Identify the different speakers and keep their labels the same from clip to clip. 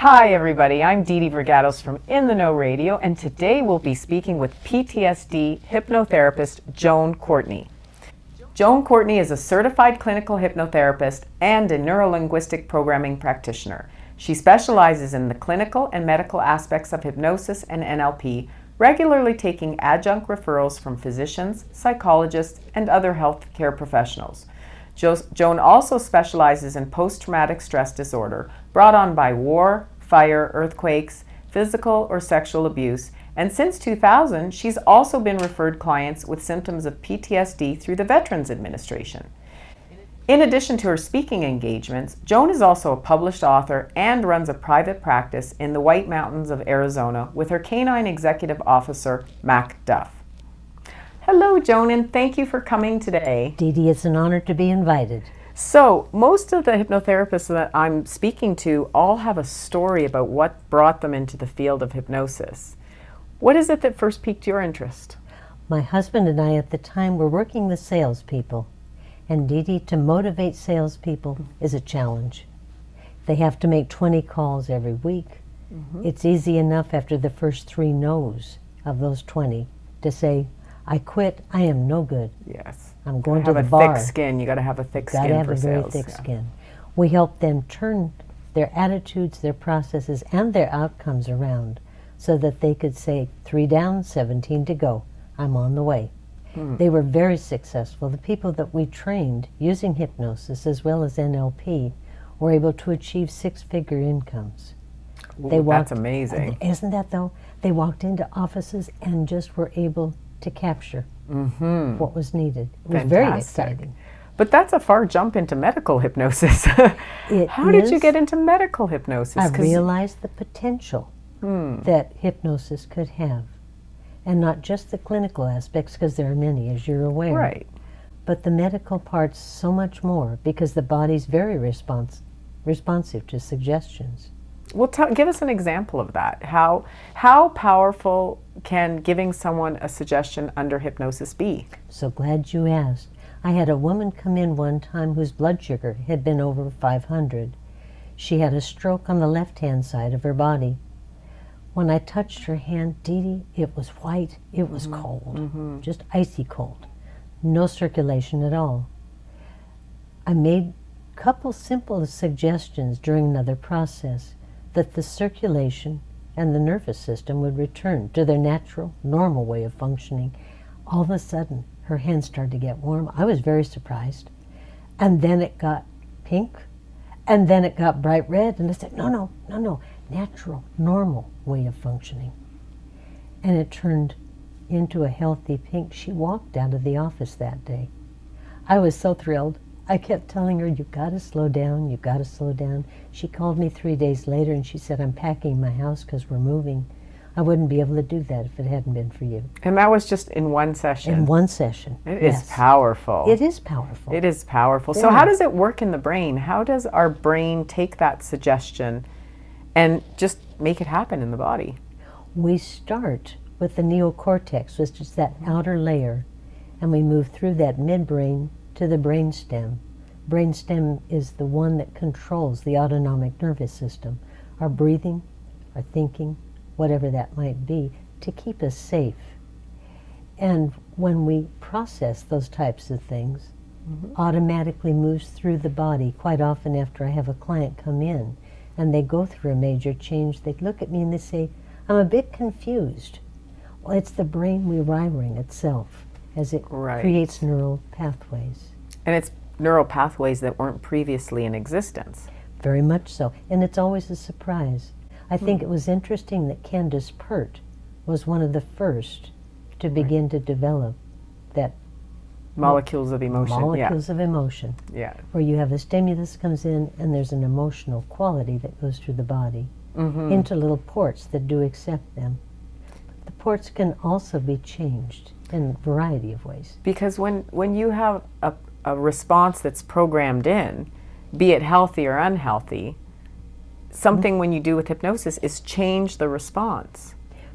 Speaker 1: Hi everybody, I'm Didi from In the Know Radio, and today we'll be speaking with PTSD hypnotherapist Joan Courtney. Joan Courtney is a certified clinical hypnotherapist and a neurolinguistic programming practitioner. She specializes in the clinical and medical aspects of hypnosis and NLP, regularly taking adjunct referrals from physicians, psychologists, and other healthcare professionals. Joan also specializes in post-traumatic stress disorder brought on by war, fire, earthquakes, physical or sexual abuse, and since 2000, she's also been referred clients with symptoms of PTSD through the Veterans Administration. In addition to her speaking engagements, Joan is also a published author and runs a private practice in the White Mountains of Arizona with her canine executive officer, Mac Duff. Hello, Joan, and thank you for coming today.
Speaker 2: Didi, it's an honor to be invited.
Speaker 1: So, most of the hypnotherapists that I'm speaking to all have a story about what brought them into the field of hypnosis. What is it that first piqued your interest?
Speaker 2: My husband and I at the time were working with salespeople, and Didi, to motivate salespeople is a challenge. They have to make 20 calls every week. It's easy enough after the first 3 no's of those 20 to say, I quit, I am no good.
Speaker 1: Yes.
Speaker 2: I'm going to the bar.
Speaker 1: You gotta have a thick skin. You gotta have a thick skin for sales.
Speaker 2: Gotta have a very thick skin. We help them turn their attitudes, their processes, and their outcomes around so that they could say, 3 down, 17 to go. I'm on the way. They were very successful. The people that we trained using hypnosis as well as NLP were able to achieve 6-figure incomes.
Speaker 1: Ooh, that's amazing.
Speaker 2: Isn't that though? They walked into offices and just were able to capture what was needed. It was very exciting.
Speaker 1: But that's a far jump into medical hypnosis. How did you get into medical hypnosis?
Speaker 2: I realized the potential that hypnosis could have. And not just the clinical aspects, because there are many, as you're aware.
Speaker 1: Right.
Speaker 2: But the medical part's so much more, because the body's very responsive to suggestions.
Speaker 1: Well, give us an example of that. How powerful can giving someone a suggestion under hypnosis be?
Speaker 2: So glad you asked. I had a woman come in one time whose blood sugar had been over 500. She had a stroke on the left-hand side of her body. When I touched her hand, Didi, it was white, it was cold, just icy cold. No circulation at all. I made a couple simple suggestions during another process that the circulation and the nervous system would return to their natural, normal way of functioning. All of a sudden, her hand started to get warm. I was very surprised. And then it got pink, and then it got bright red, and I said, no, natural, normal way of functioning. And it turned into a healthy pink. She walked out of the office that day. I was so thrilled. I kept telling her, you've got to slow down, you've got to slow down. She called me 3 days later and she said, I'm packing my house because we're moving. I wouldn't be able to do that if it hadn't been for you.
Speaker 1: And that was just in one session?
Speaker 2: In one session.
Speaker 1: It is powerful.
Speaker 2: It is powerful.
Speaker 1: It is powerful. So how does it work in the brain? How does our brain take that suggestion and just make it happen in the body?
Speaker 2: We start with the neocortex, which is that outer layer, and we move through that midbrain to the brainstem. Brainstem is the one that controls the autonomic nervous system, our breathing, our thinking, whatever that might be, to keep us safe. And when we process those types of things, automatically moves through the body. Quite often after I have a client come in and they go through a major change, they look at me and they say, I'm a bit confused. Well, it's the brain rewiring itself as it creates neural pathways.
Speaker 1: And it's neural pathways that weren't previously in existence.
Speaker 2: Very much so. And it's always a surprise. I think it was interesting that Candace Pert was one of the first to begin to develop that
Speaker 1: molecules of emotion.
Speaker 2: Molecules of emotion.
Speaker 1: Yeah.
Speaker 2: Where you have a stimulus comes in and there's an emotional quality that goes through the body into little ports that do accept them. The ports can also be changed in a variety of ways.
Speaker 1: Because when you have a response that's programmed in, be it healthy or unhealthy, something when you do with hypnosis is change the response.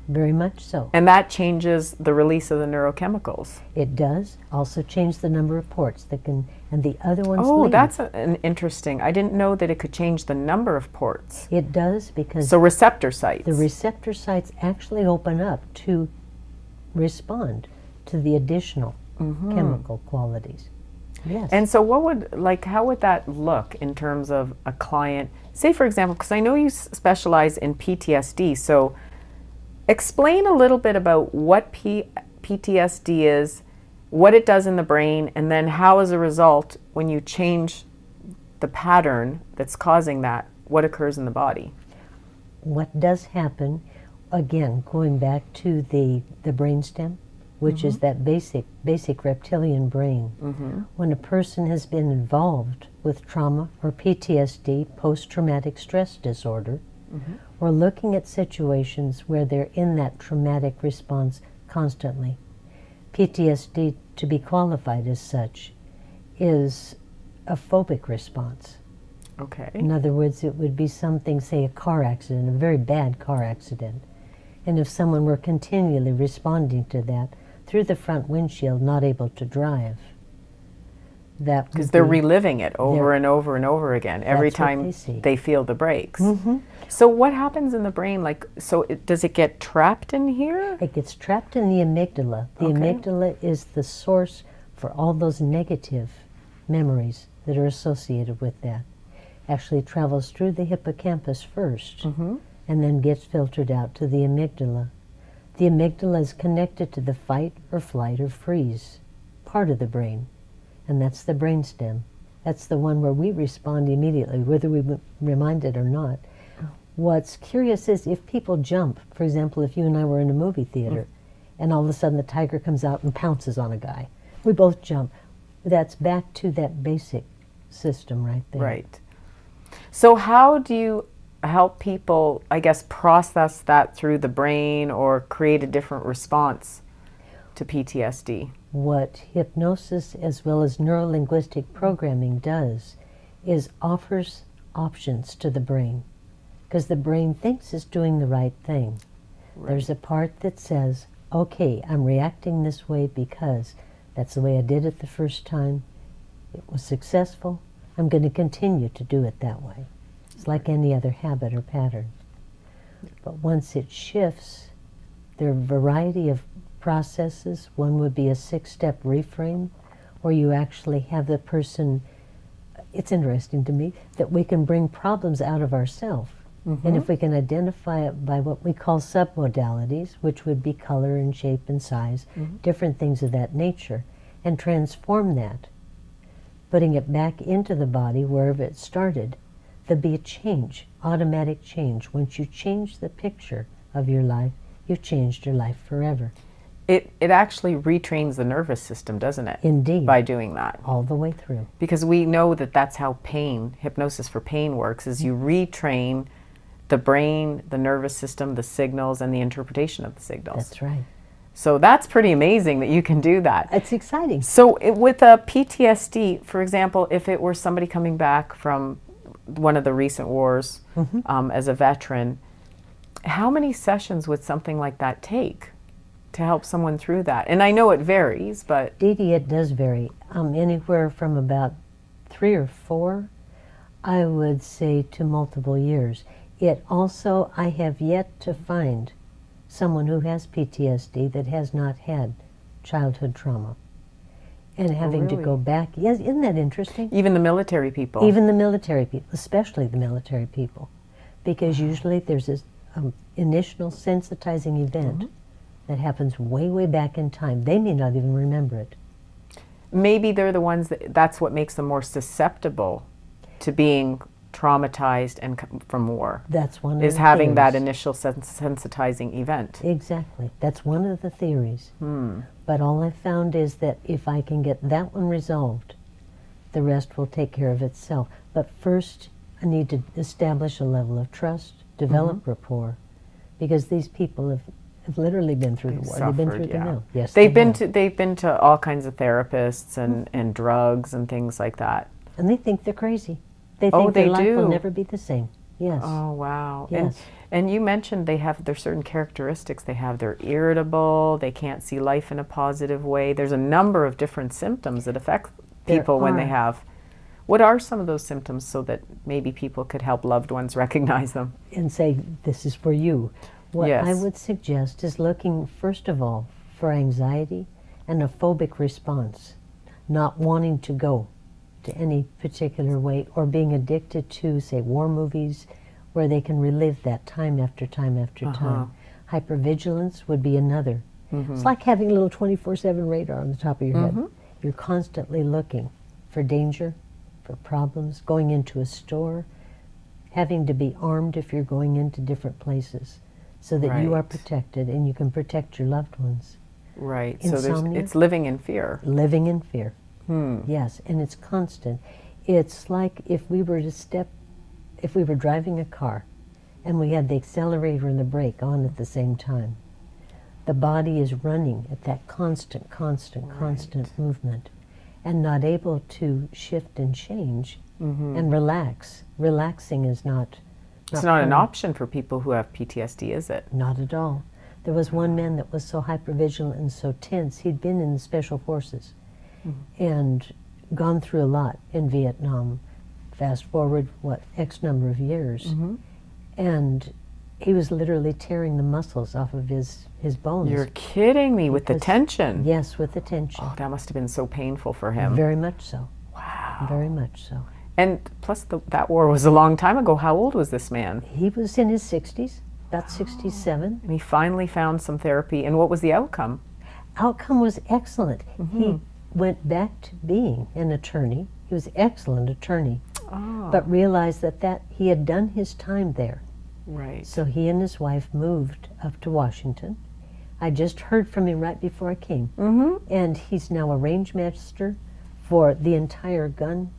Speaker 2: Very much so.
Speaker 1: And that changes the release of the neurochemicals.
Speaker 2: It does also change the number of ports that can, and the other ones
Speaker 1: Oh,
Speaker 2: leave.
Speaker 1: that's an interesting. I didn't know that it could change the number of ports.
Speaker 2: It does, because
Speaker 1: So receptor sites.
Speaker 2: the receptor sites actually open up to respond to the additional chemical qualities. Yes.
Speaker 1: And so how would that look in terms of a client? Say, for example, because I know you specialize in PTSD, so explain a little bit about what PTSD is, what it does in the brain, and then how, as a result, when you change the pattern that's causing that, what occurs in the body.
Speaker 2: What does happen, again, going back to the brainstem, which is that basic reptilian brain. When a person has been involved with trauma or PTSD, post-traumatic stress disorder, we're looking at situations where they're in that traumatic response constantly. PTSD, to be qualified as such, is a phobic response.
Speaker 1: Okay.
Speaker 2: In other words, it would be something, say a car accident, a very bad car accident. And if someone were continually responding to that through the front windshield, not able to drive, that
Speaker 1: because they're reliving it over and over and over again every time they feel the brakes. So what happens in the brain? Does it get trapped in here?
Speaker 2: It gets trapped in the amygdala. The amygdala is the source for all those negative memories that are associated with that. Actually travels through the hippocampus first, and then gets filtered out to the amygdala. The amygdala is connected to the fight or flight or freeze part of the brain. And that's the brainstem. That's the one where we respond immediately, whether we remind it or not. What's curious is if people jump, for example, if you and I were in a movie theater, and all of a sudden the tiger comes out and pounces on a guy, we both jump. That's back to that basic system right there.
Speaker 1: Right. So how do you help people, I guess, process that through the brain or create a different response to PTSD?
Speaker 2: What hypnosis as well as neuro-linguistic programming does is offers options to the brain, because the brain thinks it's doing the right thing. There's a part that says, okay, I'm reacting this way because that's the way I did it the first time. It was successful. I'm going to continue to do it that way. It's like any other habit or pattern. But once it shifts, there are a variety of processes. One would be a 6-step reframe, where you actually have the person, it's interesting to me, that we can bring problems out of ourselves. And if we can identify it by what we call submodalities, which would be color and shape and size, different things of that nature, and transform that, putting it back into the body wherever it started, there'll be a change, automatic change. Once you change the picture of your life, you've changed your life forever.
Speaker 1: It actually retrains the nervous system, doesn't it?
Speaker 2: Indeed.
Speaker 1: By doing that.
Speaker 2: All the way through.
Speaker 1: Because we know that that's how hypnosis for pain works, is you retrain the brain, the nervous system, the signals, and the interpretation of the signals.
Speaker 2: That's right.
Speaker 1: So that's pretty amazing that you can do that.
Speaker 2: It's exciting.
Speaker 1: So with a PTSD, for example, if it were somebody coming back from one of the recent wars as a veteran, how many sessions would something like that take to help someone through that? And I know it varies, but...
Speaker 2: Didi, it does vary. Anywhere from about 3 or 4, I would say, to multiple years. It also, I have yet to find someone who has PTSD that has not had childhood trauma. And having to go back, yes, isn't that interesting?
Speaker 1: Even the military people.
Speaker 2: Even the military people, especially the military people. Because usually there's this initial sensitizing event that happens way, way back in time. They may not even remember it.
Speaker 1: Maybe they're the ones that's what makes them more susceptible to being traumatized and from war.
Speaker 2: That's one of
Speaker 1: is
Speaker 2: the
Speaker 1: having
Speaker 2: theories.
Speaker 1: that initial sensitizing event.
Speaker 2: Exactly. That's one of the theories. But all I found is that if I can get that one resolved, the rest will take care of itself. But first, I need to establish a level of trust, develop rapport, because these people have literally been through the war. They've been through the mill. Yes,
Speaker 1: they've been to all kinds of therapists and drugs and things like that.
Speaker 2: And they think they're crazy. They think their life will never be the same. Yes.
Speaker 1: Oh, wow.
Speaker 2: Yes.
Speaker 1: And you mentioned they have their certain characteristics. They're irritable, they can't see life in a positive way. There's a number of different symptoms that affect people when they have. What are some of those symptoms so that maybe people could help loved ones recognize them?
Speaker 2: And say, this is for you. What
Speaker 1: Yes.
Speaker 2: I would suggest is looking, first of all, for anxiety and a phobic response, not wanting to go to any particular way, or being addicted to, say, war movies, where they can relive that time after time after time. Hypervigilance would be another. It's like having a little 24/7 radar on the top of your head. You're constantly looking for danger, for problems, going into a store, having to be armed if you're going into different places, so that you are protected and you can protect your loved ones.
Speaker 1: Right.
Speaker 2: Insomnia,
Speaker 1: So it's living in fear.
Speaker 2: living in fear. Yes, and it's constant. It's like if we were driving a car and we had the accelerator and the brake on at the same time. The body is running at that constant movement and not able to shift and change and relax. Relaxing is not
Speaker 1: It's not an option for people who have PTSD, is it?
Speaker 2: Not at all. There was one man that was so hypervigilant and so tense. He'd been in the Special Forces and gone through a lot in Vietnam. Fast forward, X number of years. And he was literally tearing the muscles off of his bones.
Speaker 1: You're kidding me, with the tension.
Speaker 2: Yes, with the tension.
Speaker 1: Oh, that must have been so painful for him.
Speaker 2: Very much so.
Speaker 1: Wow.
Speaker 2: Very much so.
Speaker 1: And plus, that war was a long time ago. How old was this man?
Speaker 2: He was in his 60s, about 67.
Speaker 1: And he finally found some therapy. And what was the outcome?
Speaker 2: Outcome was excellent. He went back to being an attorney. He was an excellent attorney, but realized that he had done his time there.
Speaker 1: Right.
Speaker 2: So he and his wife moved up to Washington. I just heard from him right before I came. And he's now a range master for the entire gun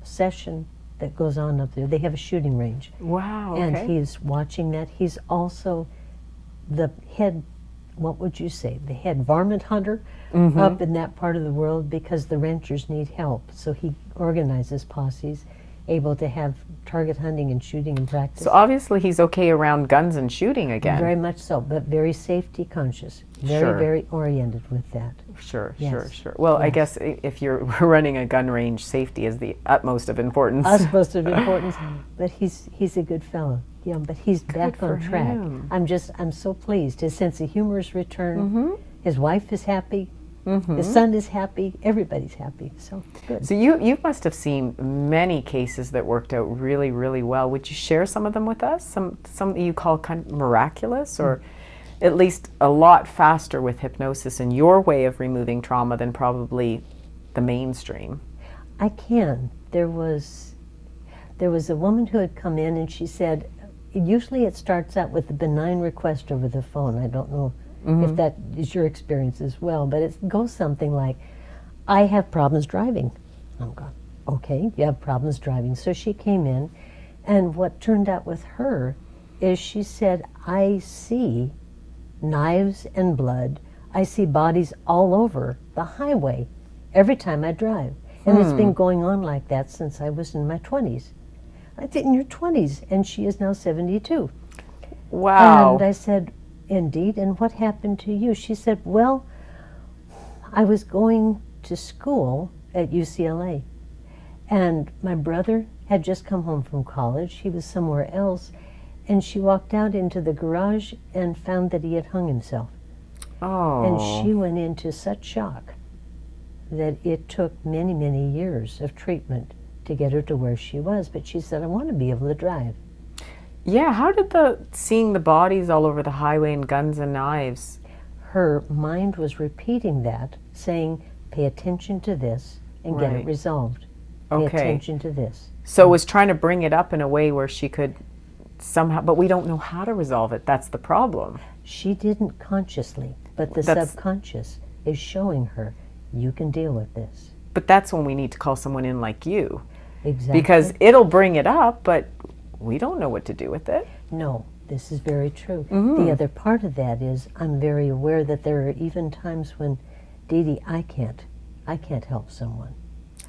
Speaker 2: session that goes on up there. They have a shooting range.
Speaker 1: Wow.
Speaker 2: And
Speaker 1: Okay.
Speaker 2: he's watching that. He's also the head, what would you say, the head varmint hunter up in that part of the world, because the ranchers need help. So he organizes posses, able to have target hunting and shooting and practice.
Speaker 1: So obviously he's okay around guns and shooting again.
Speaker 2: Very much so, but very safety conscious. Very,
Speaker 1: Sure.
Speaker 2: very oriented with that.
Speaker 1: Sure,
Speaker 2: Yes.
Speaker 1: sure. Well, I
Speaker 2: Yes.
Speaker 1: guess if you're running a gun range, safety is the utmost of importance.
Speaker 2: Utmost of importance, but he's a good fellow. Yeah, but he's back
Speaker 1: for
Speaker 2: on track.
Speaker 1: him.
Speaker 2: I'm so pleased. His sense of humor is returned. His wife is happy. His son is happy. Everybody's happy. So good.
Speaker 1: So you must have seen many cases that worked out really, really well. Would you share some of them with us? Some you call kind of miraculous, or at least a lot faster with hypnosis in your way of removing trauma than probably the mainstream.
Speaker 2: I can. There was a woman who had come in and she said, usually it starts out with a benign request over the phone. I don't know if that is your experience as well, but it goes something like, I have problems driving. I'm going, okay, you have problems driving. So she came in, and what turned out with her is she said, I see knives and blood. I see bodies all over the highway every time I drive. And it's been going on like that since I was in my 20s. I said, in your 20s, and she is now 72.
Speaker 1: Wow.
Speaker 2: And I said, indeed, and what happened to you? She said, well, I was going to school at UCLA, and my brother had just come home from college. He was somewhere else, and she walked out into the garage and found that he had hung himself.
Speaker 1: Oh.
Speaker 2: And she went into such shock that it took many, many years of treatment to get her to where she was. But she said, I want to be able to drive.
Speaker 1: Yeah, how did seeing the bodies all over the highway and guns and knives?
Speaker 2: Her mind was repeating that, saying, pay attention to this and get it
Speaker 1: Right.
Speaker 2: resolved. Pay
Speaker 1: Okay.
Speaker 2: attention to this.
Speaker 1: So it was trying to bring it up in a way where she could somehow, but we don't know how to resolve it. That's the problem.
Speaker 2: She didn't consciously, but the
Speaker 1: That's-
Speaker 2: subconscious is showing her, you can deal with this.
Speaker 1: But that's when we need to call someone in like you,
Speaker 2: Exactly.
Speaker 1: because it'll bring it up, but we don't know what to do with it.
Speaker 2: No, this is very true. The other part of that is I'm very aware that there are even times when, Didi, I can't help someone.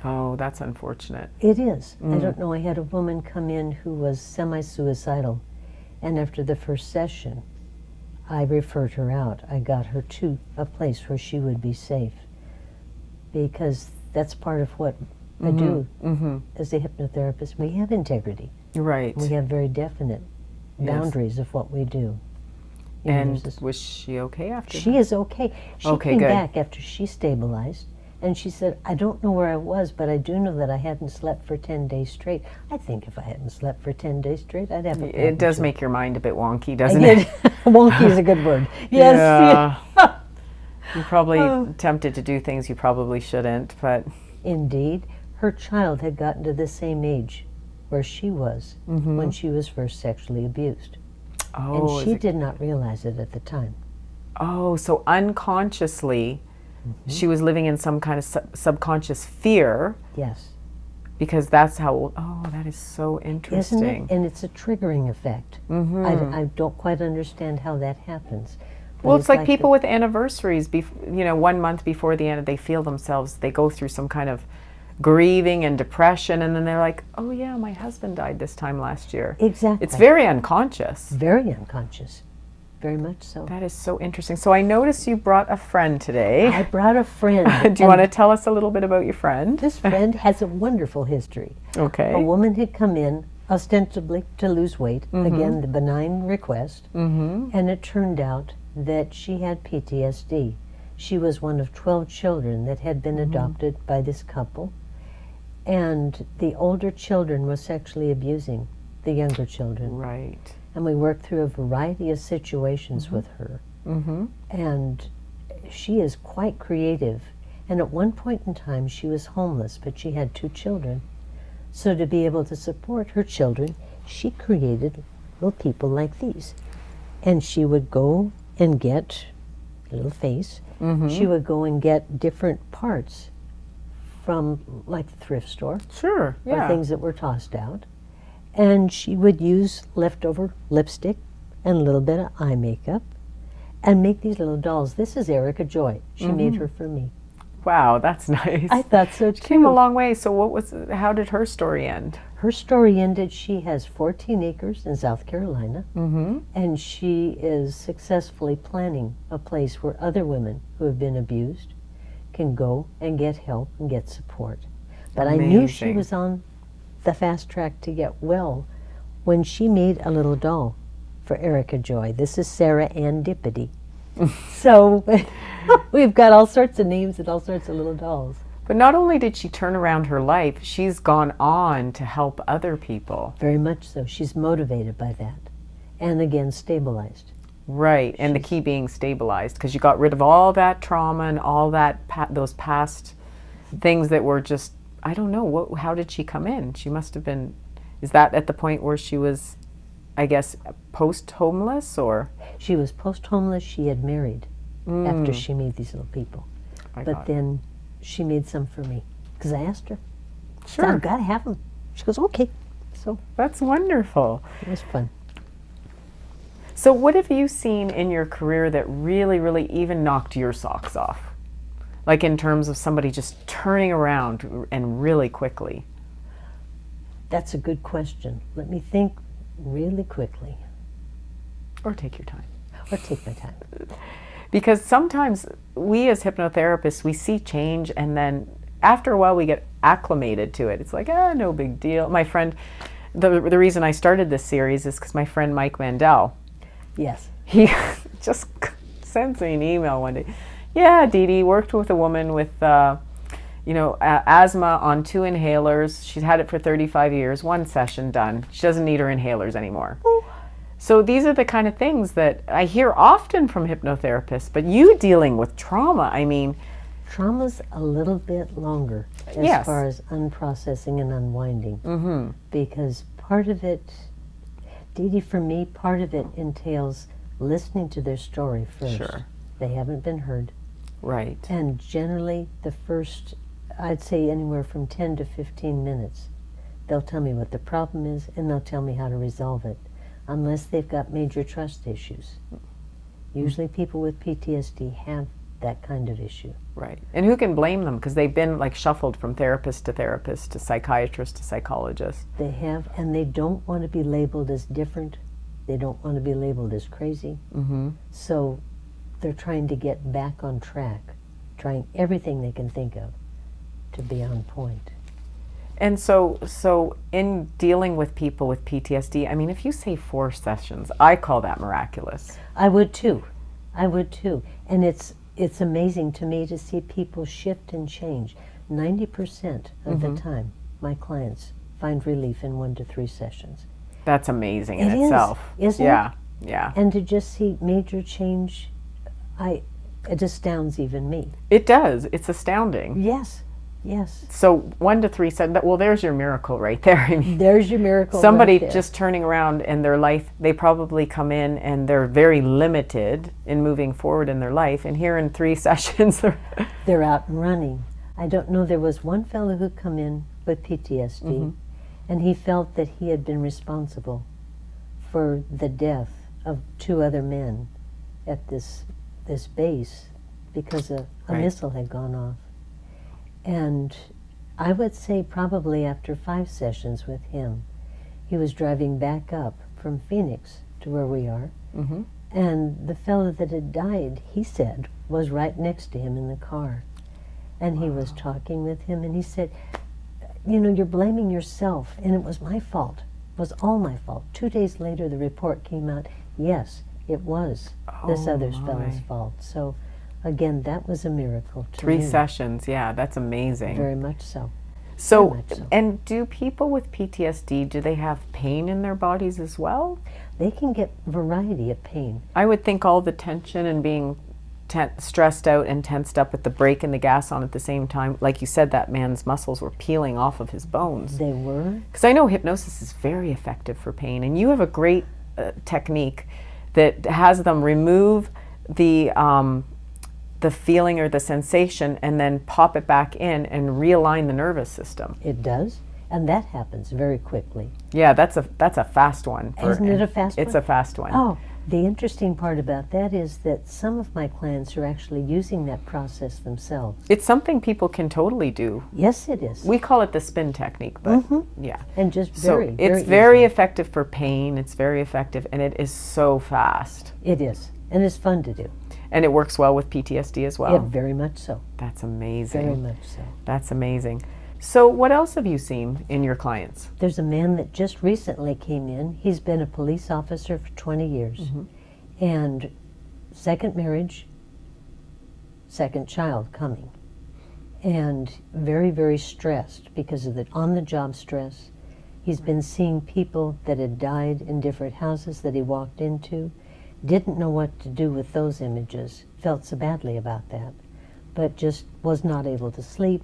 Speaker 1: Oh, that's unfortunate.
Speaker 2: It is. I don't know. I had a woman come in who was semi-suicidal, and after the first session, I referred her out. I got her to a place where she would be safe, because that's part of what I do as a hypnotherapist. We have integrity.
Speaker 1: Right.
Speaker 2: We have very definite boundaries of what we do. You know,
Speaker 1: And was she okay after
Speaker 2: she
Speaker 1: that?
Speaker 2: is okay. She
Speaker 1: Okay,
Speaker 2: came
Speaker 1: good.
Speaker 2: back after she stabilized, and she said, I don't know where I was, but I do know that I hadn't slept for 10 days straight. I think if I hadn't slept for 10 days straight, I'd have a problem.
Speaker 1: It does
Speaker 2: too.
Speaker 1: make your mind a bit wonky,
Speaker 2: I
Speaker 1: doesn't
Speaker 2: did.
Speaker 1: it?
Speaker 2: Wonky is a good word. Yes.
Speaker 1: Yeah. You're probably tempted to do things you probably shouldn't, but
Speaker 2: Indeed. Her child had gotten to the same age where she was when she was first sexually abused.
Speaker 1: oh,
Speaker 2: And she did not realize it at the time.
Speaker 1: so unconsciously she was living in some kind of subconscious fear,
Speaker 2: Yes.
Speaker 1: because that's how, that is so interesting.
Speaker 2: Isn't it? And it's a triggering effect. I don't quite understand how that happens. But
Speaker 1: Well, it's like people
Speaker 2: the-
Speaker 1: with anniversaries, 1 month before the end, they feel themselves, they go through some kind of grieving and depression, and then they're like, oh yeah, my husband died this time last year.
Speaker 2: Exactly.
Speaker 1: It's very unconscious.
Speaker 2: Very unconscious. Very much so.
Speaker 1: That is so interesting. So I noticed you brought a friend today.
Speaker 2: I brought a friend.
Speaker 1: Do you want to tell us a little bit about your friend?
Speaker 2: This friend has a wonderful history.
Speaker 1: Okay.
Speaker 2: A woman had come in ostensibly to lose weight, again, the benign request, and it turned out that she had PTSD. She was one of 12 children that had been adopted by this couple, and the older children were sexually abusing the younger children.
Speaker 1: Right.
Speaker 2: And we worked through a variety of situations with her. And she is quite creative. And at one point in time, she was homeless, but she had 2 children. So to be able to support her children, she created little people like these. And she would go and get a little face. She would go and get different parts from, like, the thrift store,
Speaker 1: Sure.
Speaker 2: or
Speaker 1: Yeah.
Speaker 2: things that were tossed out. And she would use leftover lipstick and a little bit of eye makeup and make these little dolls. This is Erica Joy. She made her for me.
Speaker 1: Wow, that's nice.
Speaker 2: I thought so too.
Speaker 1: Came a long way. So how did her story end?
Speaker 2: Her story ended, she has 14 acres in South Carolina, and she is successfully planning a place where other women who have been abused can go and get help and get support. But I knew she
Speaker 1: Amazing.
Speaker 2: was on the fast track to get well when she made a little doll for Erica Joy. This is Sarah Ann Dippity. So we've got all sorts of names and all sorts of little dolls.
Speaker 1: But not only did she turn around her life, she's gone on to help other people.
Speaker 2: Very much so. She's motivated by that. And again, stabilized.
Speaker 1: Right, and the key being stabilized, because you got rid of all that trauma and all that those past things that were just, I don't know, how did she come in? She must have been, is that at the point where she was, I guess, post-homeless, or?
Speaker 2: She was post-homeless. She had married after she made these little people. But then she made some for me, because I asked her. So
Speaker 1: Sure.
Speaker 2: I've got to have them. She goes, okay. So
Speaker 1: That's wonderful.
Speaker 2: it was fun.
Speaker 1: So what have you seen in your career that really, really even knocked your socks off? Like in terms of somebody just turning around and really quickly?
Speaker 2: That's a good question. Let me think really quickly.
Speaker 1: Or take your time.
Speaker 2: Or take my time.
Speaker 1: Because sometimes we as hypnotherapists, we see change, and then after a while we get acclimated to it. It's like, no big deal. My friend, the reason I started this series is because my friend Mike Mandel,
Speaker 2: Yes.
Speaker 1: he just sends me an email one day. Yeah, Didi worked with a woman with, asthma on 2 inhalers. She's had it for 35 years, 1 session done. She doesn't need her inhalers anymore. So these are the kind of things that I hear often from hypnotherapists, but you dealing with trauma, I mean.
Speaker 2: Trauma's a little bit longer as
Speaker 1: Yes.
Speaker 2: far as unprocessing and unwinding. Because part of it, Didi, for me, part of it entails listening to their story first.
Speaker 1: Sure.
Speaker 2: They haven't been heard.
Speaker 1: Right.
Speaker 2: And generally, the first, I'd say anywhere from 10 to 15 minutes, they'll tell me what the problem is and they'll tell me how to resolve it, unless they've got major trust issues. Usually people with PTSD have that kind of issue.
Speaker 1: Right. And who can blame them? Because they've been like shuffled from therapist to psychiatrist to psychologist.
Speaker 2: They have, and they don't want to be labeled as different. They don't want to be labeled as crazy.
Speaker 1: Mm-hmm.
Speaker 2: So they're trying to get back on track, trying everything they can think of to be on point.
Speaker 1: And so in dealing with people with PTSD, I mean, if you say 4 sessions, I call that miraculous.
Speaker 2: I would too. I would too. And it's amazing to me to see people shift and change. 90% of the time, my clients find relief in 1 to 3 sessions.
Speaker 1: That's amazing in
Speaker 2: It is,
Speaker 1: itself.
Speaker 2: isn't it?
Speaker 1: Yeah, yeah.
Speaker 2: And to just see major change, it astounds even me.
Speaker 1: It does. It's astounding.
Speaker 2: Yes, yes.
Speaker 1: So 1 to 3 said that. Well, there's your miracle right there. I mean,
Speaker 2: There's your miracle.
Speaker 1: somebody
Speaker 2: right there.
Speaker 1: just turning around in their life, they probably come in and they're very limited in moving forward in their life. And here in 3 sessions,
Speaker 2: they're out and running. I don't know. There was one fellow who come in with PTSD, and he felt that he had been responsible for the death of 2 other men at this base because a
Speaker 1: Right.
Speaker 2: missile had gone off. And I would say probably after 5 sessions with him, he was driving back up from Phoenix to where we are.
Speaker 1: Mm-hmm.
Speaker 2: And the fellow that had died, he said, was right next to him in the car. And he was talking with him, and he said, you know, you're blaming yourself, and it was my fault. It was all my fault. 2 days later, the report came out, yes, it was this other fellow's fault. So, again, that was a miracle to
Speaker 1: 3
Speaker 2: me.
Speaker 1: sessions, yeah, that's amazing.
Speaker 2: Very much so.
Speaker 1: So,
Speaker 2: Very much so.
Speaker 1: and do people with PTSD, do they have pain in their bodies as well?
Speaker 2: They can get variety of pain.
Speaker 1: I would think all the tension and being stressed out and tensed up with the brake and the gas on at the same time, like you said, that man's muscles were peeling off of his bones.
Speaker 2: They were.
Speaker 1: Because I know hypnosis is very effective for pain, and you have a great technique that has them remove the feeling or the sensation and then pop it back in and realign the nervous system.
Speaker 2: It does, and that happens very quickly.
Speaker 1: Yeah, that's a fast one.
Speaker 2: Isn't it a fast one?
Speaker 1: It's a fast one.
Speaker 2: Oh, the interesting part about that is that some of my clients are actually using that process themselves.
Speaker 1: It's something people can totally do.
Speaker 2: Yes, it is.
Speaker 1: We call it the spin technique, but yeah.
Speaker 2: And just
Speaker 1: So
Speaker 2: very,
Speaker 1: it's
Speaker 2: very
Speaker 1: very
Speaker 2: easy.
Speaker 1: effective for pain. It's very effective, and it is so fast.
Speaker 2: It is, and it's fun to do.
Speaker 1: And it works well with PTSD as well.
Speaker 2: Yeah, very much so.
Speaker 1: That's amazing.
Speaker 2: Very much so.
Speaker 1: That's amazing. So what else have you seen in your clients?
Speaker 2: There's a man that just recently came in. He's been a police officer for 20 years. And second marriage, second child coming. And very, very stressed because of the on-the-job stress. He's been seeing people that had died in different houses that he walked into. Didn't know what to do with those images. Felt so badly about that. But just was not able to sleep.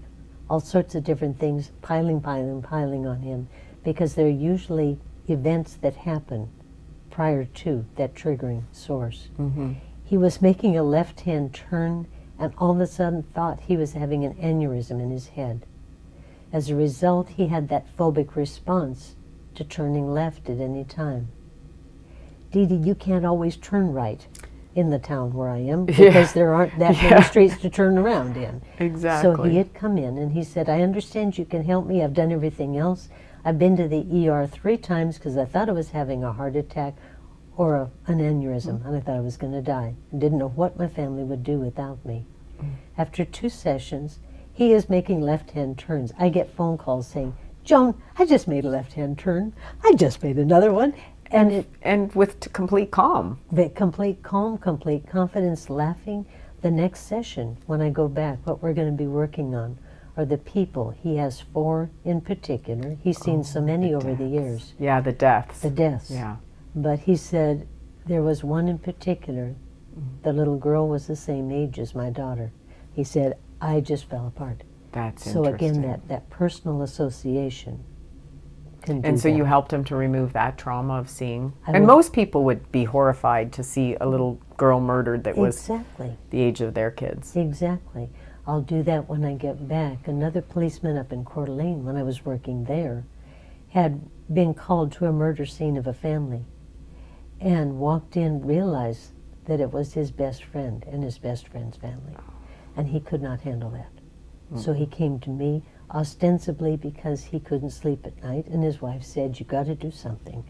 Speaker 2: All sorts of different things piling on him, because they're usually events that happen prior to that triggering source. He was making a left-hand turn and all of a sudden thought he was having an aneurysm in his head. As a result, he had that phobic response to turning left at any time. Didi, you can't always turn right in the town where I am because there aren't that many streets to turn around in.
Speaker 1: Exactly.
Speaker 2: So he had come in and he said, I understand you can help me. I've done everything else. I've been to the ER 3 times because I thought I was having a heart attack or an aneurysm, and I thought I was going to die. I didn't know what my family would do without me. After 2 sessions, he is making left-hand turns. I get phone calls saying, Joan, I just made a left-hand turn. I just made another one.
Speaker 1: And with complete calm.
Speaker 2: Complete calm, complete confidence, laughing. The next session, when I go back, what we're going to be working on are the people. He has 4 in particular. He's seen so many over the years.
Speaker 1: Yeah, the deaths.
Speaker 2: The deaths.
Speaker 1: Yeah.
Speaker 2: But he said there was one in particular. The little girl was the same age as my daughter. He said, I just fell apart.
Speaker 1: That's
Speaker 2: So
Speaker 1: interesting.
Speaker 2: again, that personal association can do
Speaker 1: And so
Speaker 2: that.
Speaker 1: you helped him to remove that trauma of seeing.
Speaker 2: I
Speaker 1: And
Speaker 2: will.
Speaker 1: most people would be horrified to see a little girl murdered that was
Speaker 2: Exactly.
Speaker 1: the age of their kids.
Speaker 2: Exactly. I'll do that when I get back. Another policeman up in Coeur d'Alene, when I was working there, had been called to a murder scene of a family and walked in, realized that it was his best friend and his best friend's family. And he could not handle that. So he came to me ostensibly because he couldn't sleep at night, and his wife said, "You got to do something."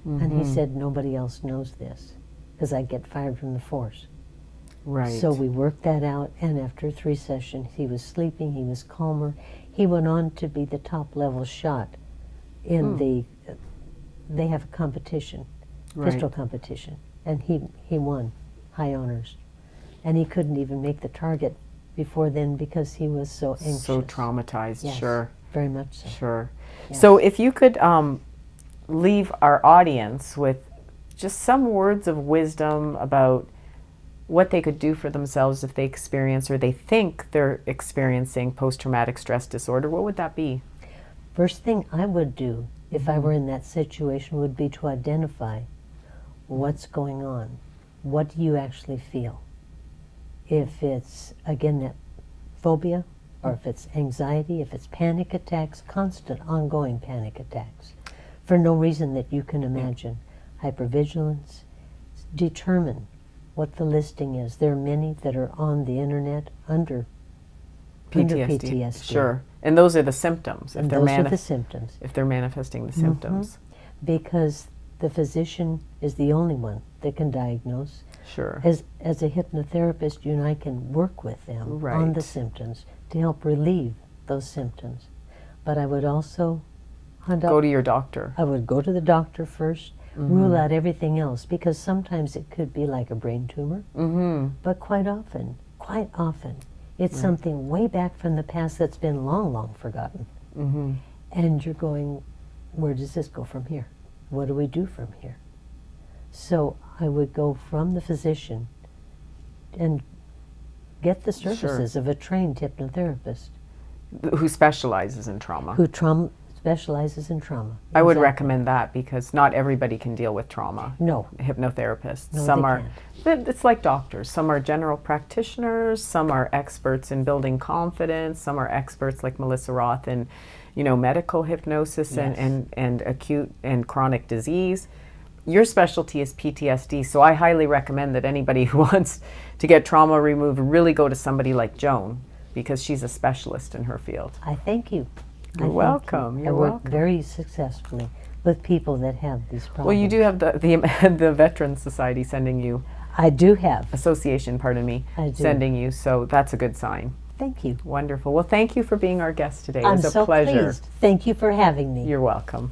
Speaker 2: And he said, "Nobody else knows this because I get fired from the force."
Speaker 1: Right.
Speaker 2: So we worked that out, and after 3 sessions, he was sleeping, he was calmer. He went on to be the top level shot in they have a competition, pistol competition, and he won high honors. And he couldn't even make the target before then because he was so anxious.
Speaker 1: So traumatized,
Speaker 2: Yes,
Speaker 1: sure.
Speaker 2: very much so.
Speaker 1: Sure.
Speaker 2: Yes.
Speaker 1: So if you could leave our audience with just some words of wisdom about what they could do for themselves if they experience or they think they're experiencing post-traumatic stress disorder, what would that be?
Speaker 2: First thing I would do if I were in that situation would be to identify what's going on. What do you actually feel? If it's, again, that phobia, or if it's anxiety, if it's panic attacks, constant ongoing panic attacks, for no reason that you can imagine. Hypervigilance, determine what the listing is. There are many that are on the internet under PTSD.
Speaker 1: Sure. And those are the symptoms.
Speaker 2: And those are the symptoms.
Speaker 1: If they're manifesting the symptoms.
Speaker 2: Because the physician is the only one that can diagnose.
Speaker 1: Sure.
Speaker 2: As a hypnotherapist, you and I can work with them on the symptoms to help relieve those symptoms. But I would also
Speaker 1: go to your doctor.
Speaker 2: I would go to the doctor first, rule out everything else, because sometimes it could be like a brain tumor, but quite often, it's something way back from the past that's been long, long forgotten. And you're going, where does this go from here? What do we do from here? So I would go from the physician and get the services of a trained hypnotherapist.
Speaker 1: Who specializes in trauma.
Speaker 2: Who specializes in trauma.
Speaker 1: I would recommend that because not everybody can deal with trauma.
Speaker 2: No.
Speaker 1: Hypnotherapists.
Speaker 2: No,
Speaker 1: Some
Speaker 2: they
Speaker 1: are, it's like doctors. Some are general practitioners, some are experts in building confidence, some are experts like Melissa Roth in, medical hypnosis and acute and chronic disease. Your specialty is PTSD, so I highly recommend that anybody who wants to get trauma removed really go to somebody like Joan, because she's a specialist in her field.
Speaker 2: I thank you.
Speaker 1: You're welcome. You're welcome.
Speaker 2: I work very successfully with people that have these problems.
Speaker 1: Well, you do have the Veterans Society sending you.
Speaker 2: I do have.
Speaker 1: Association, pardon me, sending you, so that's a good sign.
Speaker 2: Thank you.
Speaker 1: Wonderful. Well, thank you for being our guest today. It
Speaker 2: I'm
Speaker 1: was a
Speaker 2: so
Speaker 1: pleasure.
Speaker 2: pleased. Thank you for having me.
Speaker 1: You're welcome.